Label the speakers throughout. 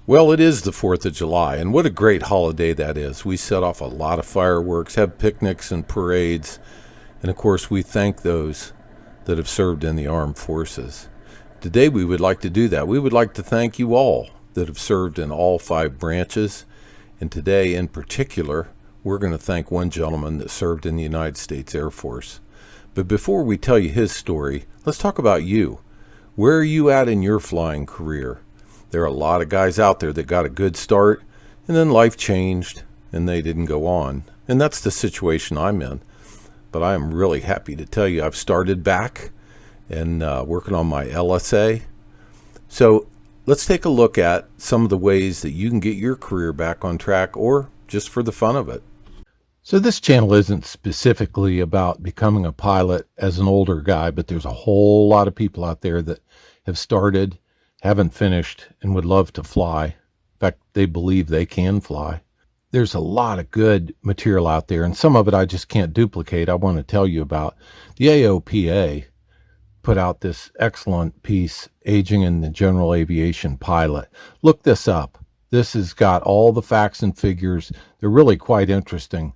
Speaker 1: Well, it is the 4th of July, and what a great holiday that is. We set off a lot of fireworks, have picnics and parades, and of course, we thank those that have served in the armed forces. Today, we would like to do that. We would like to thank you all that have served in all 5 branches, and today, in particular, we're going to thank one gentleman that served in the United States Air Force. But before we tell you his story, let's talk about you. Where are you at in your flying career? There are a lot of guys out there that got a good start, and then life changed, and they didn't go on. And that's the situation I'm in. But I am really happy to tell you I've started back and working on my LSA. So let's take a look at some of the ways that you can get your career back on track, or just for the fun of it. So this channel isn't specifically about becoming a pilot as an older guy, but there's a whole lot of people out there that have started, haven't finished, and would love to fly. In fact, they believe they can fly. There's a lot of good material out there, and some of it I just can't duplicate. I want to tell you about. The AOPA put out this excellent piece, Aging in the General Aviation Pilot. Look this up. This has got all the facts and figures. They're really quite interesting.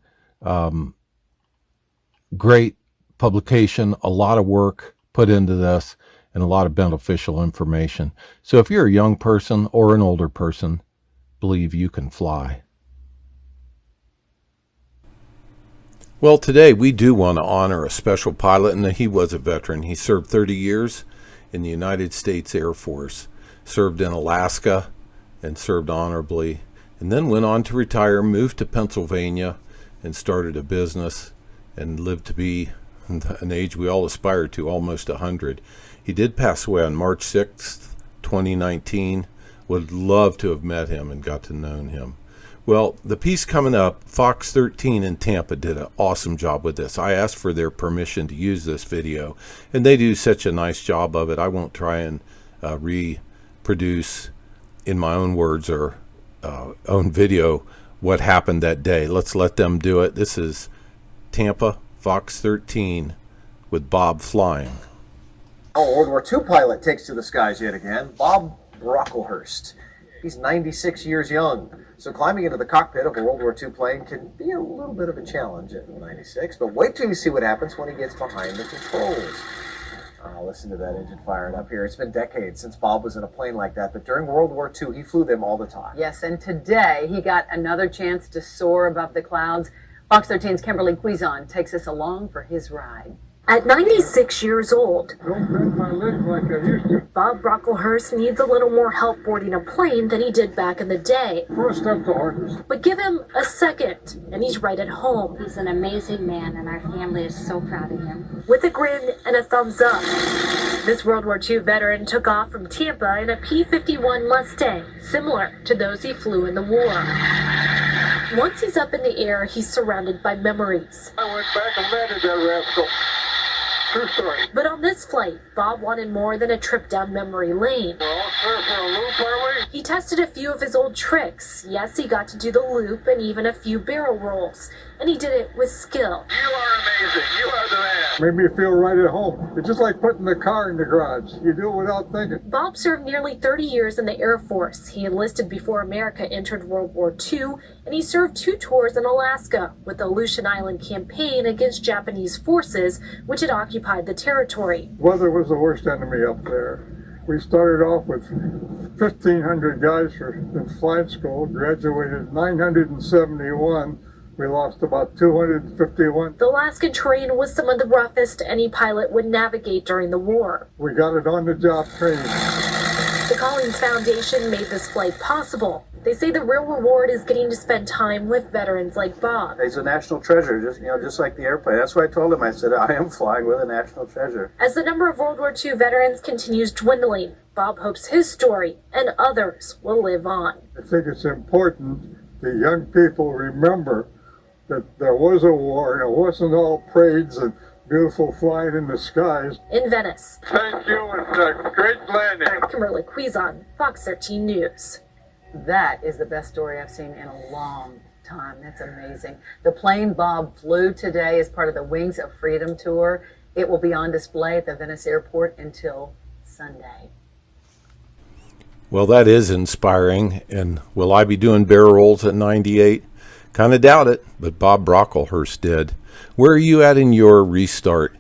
Speaker 1: Great publication, a lot of work put into this, and a lot of beneficial information. So if you're a young person or an older person, believe you can fly. Well, today we do want to honor a special pilot, and he was a veteran. He served 30 years in the United States Air Force, served in Alaska and served honorably, and then went on to retire, moved to Pennsylvania, and started a business and lived to be an age we all aspire to, almost 100. He did pass away on March 6th, 2019. Would love to have met him and got to know him. Well, the piece coming up, Fox 13 in Tampa did an awesome job with this. I asked for their permission to use this video, and they do such a nice job of it. I won't try and reproduce in my own words or own video what happened that day. Let's let them do it. This is Tampa, Fox 13 with Bob flying.
Speaker 2: World War II pilot takes to the skies yet again, Bob Brocklehurst. He's 96 years young, so climbing into the cockpit of a World War II plane can be a little bit of a challenge at 96, but wait till you see what happens when he gets behind the controls. Listen to that engine firing up here. It's been decades since Bob was in a plane like that, but during World War II, he flew them all the time.
Speaker 3: Yes, and today he got another chance to soar above the clouds. Fox 13's Kimberly Quizon takes us along for his ride.
Speaker 4: At 96 years old,
Speaker 5: Don't bend my legs like I used to.
Speaker 4: Bob Brocklehurst needs a little more help boarding a plane than he did back in the day.
Speaker 5: First up to orders.
Speaker 4: But give him a second, and he's right at home.
Speaker 6: He's an amazing man, and our family is so proud of him.
Speaker 4: With a grin and a thumbs up, this World War II veteran took off from Tampa in a P-51 Mustang, similar to those he flew in the war. Once he's up in the air, he's surrounded by memories.
Speaker 5: I went back and landed that rascal. True story.
Speaker 4: But on this flight, Bob wanted more than a trip down memory lane.
Speaker 5: We're all clear for a loop, are we?
Speaker 4: He tested a few of his old tricks. Yes, he got to do the loop and even a few barrel rolls. And he did it with skill.
Speaker 5: You are amazing. You are the man. Made me feel right at home. It's just like putting the car in the garage. You do it without thinking.
Speaker 4: Bob served nearly 30 years in the Air Force. He enlisted before America entered World War II, and he served 2 tours in Alaska with the Aleutian Island campaign against Japanese forces, which had occupied the territory.
Speaker 5: Weather was the worst enemy up there. We started off with 1,500 guys in flight school, graduated 971. We lost about 251.
Speaker 4: The Alaskan terrain was some of the roughest any pilot would navigate during the war.
Speaker 5: We got it on the job training.
Speaker 4: The Collins Foundation made this flight possible. They say the real reward is getting to spend time with veterans like Bob.
Speaker 2: He's a national treasure, just like the airplane. That's what I told him. I said, I am flying with a national treasure.
Speaker 4: As the number of World War II veterans continues dwindling, Bob hopes his story and others will live on.
Speaker 5: I think it's important that young people remember that there was a war and it wasn't all parades and beautiful flying in the skies.
Speaker 4: In Venice.
Speaker 5: Thank you. It's a great landing.
Speaker 4: Kimberly Quizon, Fox 13 News.
Speaker 3: That is the best story I've seen in a long time. That's amazing. The plane Bob flew today is part of the Wings of Freedom tour. It will be on display at the Venice airport until Sunday.
Speaker 1: Well, that is inspiring. And will I be doing barrel rolls at 98? Kind of doubt it, but Bob Brocklehurst did. Where are you at in your restart?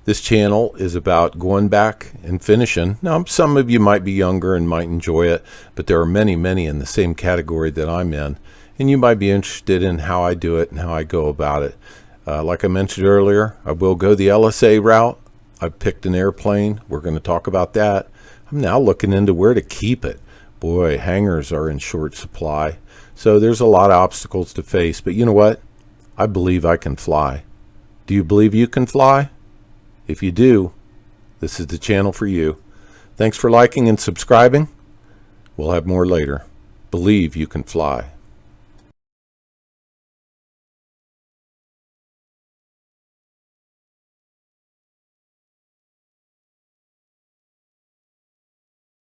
Speaker 1: This channel is about going back and finishing. Now, some of you might be younger and might enjoy it, but there are many, many in the same category that I'm in. And you might be interested in how I do it and how I go about it. Like I mentioned earlier, I will go the LSA route. I've picked an airplane. We're going to talk about that. I'm now looking into where to keep it. Boy, hangars are in short supply. So there's a lot of obstacles to face. But you know what? I believe I can fly. Do you believe you can fly? If you do, this is the channel for you. Thanks for liking and subscribing. We'll have more later. Believe you can fly.